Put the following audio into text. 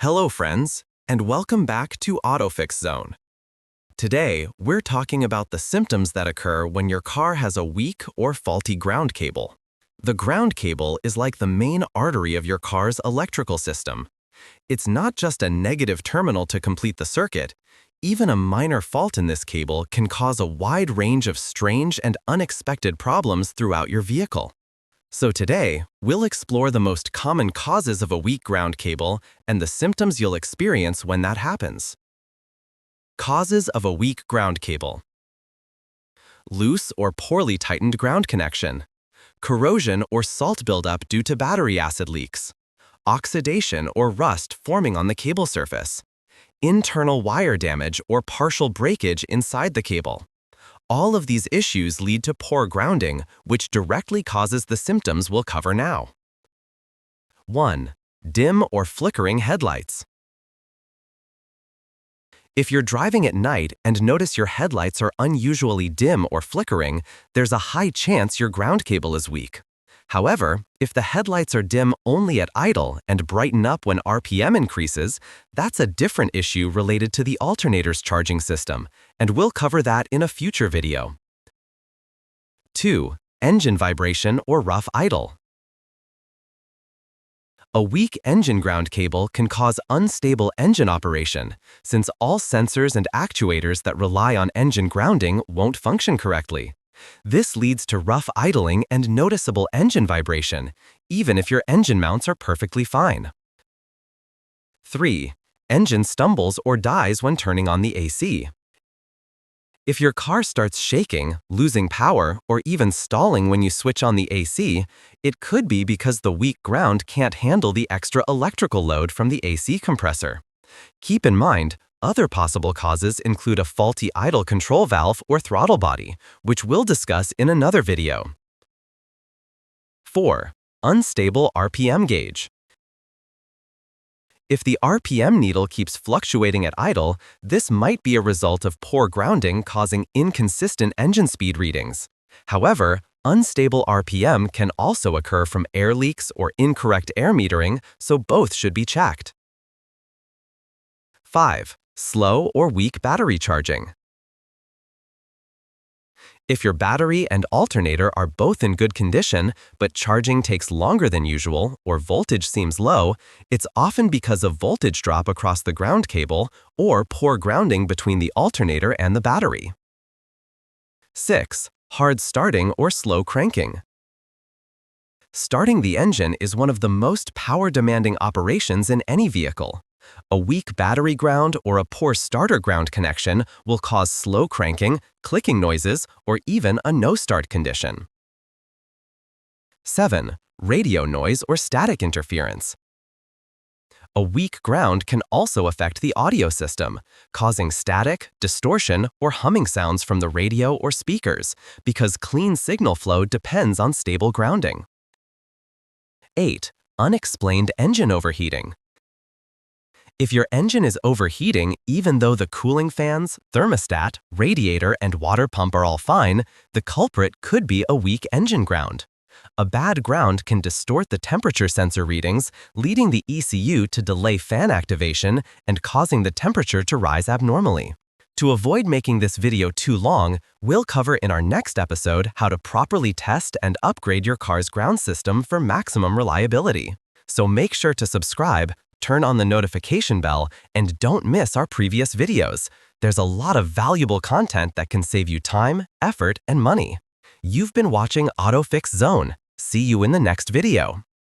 Hello friends, and welcome back to AutoFix Zone. Today, we're talking about the symptoms that occur when your car has a weak or faulty ground cable. The ground cable is like the main artery of your car's electrical system. It's not just a negative terminal to complete the circuit. Even a minor fault in this cable can cause a wide range of strange and unexpected problems throughout your vehicle. So today, we'll explore the most common causes of a weak ground cable and the symptoms you'll experience when that happens. Causes of a weak ground cable. Loose or poorly tightened ground connection. Corrosion or salt buildup due to battery acid leaks. Oxidation or rust forming on the cable surface. Internal wire damage or partial breakage inside the cable. All of these issues lead to poor grounding, which directly causes the symptoms we'll cover now. 1. Dim or flickering headlights. If you're driving at night and notice your headlights are unusually dim or flickering, there's a high chance your ground cable is weak. However, if the headlights are dim only at idle and brighten up when RPM increases, that's a different issue related to the alternator's charging system, and we'll cover that in a future video. 2. Engine vibration or rough idle. A weak engine ground cable can cause unstable engine operation, since all sensors and actuators that rely on engine grounding won't function correctly. This leads to rough idling and noticeable engine vibration, even if your engine mounts are perfectly fine. 3. Engine stumbles or dies when turning on the AC. If your car starts shaking, losing power, or even stalling when you switch on the AC, it could be because the weak ground can't handle the extra electrical load from the AC compressor. Keep in mind, other possible causes include a faulty idle control valve or throttle body, which we'll discuss in another video. 4. Unstable RPM gauge. If the RPM needle keeps fluctuating at idle, this might be a result of poor grounding causing inconsistent engine speed readings. However, unstable RPM can also occur from air leaks or incorrect air metering, so both should be checked. 5. Slow or weak battery charging. If your battery and alternator are both in good condition, but charging takes longer than usual or voltage seems low, it's often because of voltage drop across the ground cable or poor grounding between the alternator and the battery. 6. Hard starting or slow cranking. Starting the engine is one of the most power-demanding operations in any vehicle. A weak battery ground or a poor starter ground connection will cause slow cranking, clicking noises, or even a no-start condition. 7. Radio noise or static interference. A weak ground can also affect the audio system, causing static, distortion, or humming sounds from the radio or speakers, because clean signal flow depends on stable grounding. 8. Unexplained engine overheating. If your engine is overheating, even though the cooling fans, thermostat, radiator, and water pump are all fine, the culprit could be a weak engine ground. A bad ground can distort the temperature sensor readings, leading the ECU to delay fan activation and causing the temperature to rise abnormally. To avoid making this video too long, we'll cover in our next episode how to properly test and upgrade your car's ground system for maximum reliability. So make sure to subscribe, turn on the notification bell, and don't miss our previous videos. There's a lot of valuable content that can save you time, effort, and money. You've been watching AutoFix Zone. See you in the next video.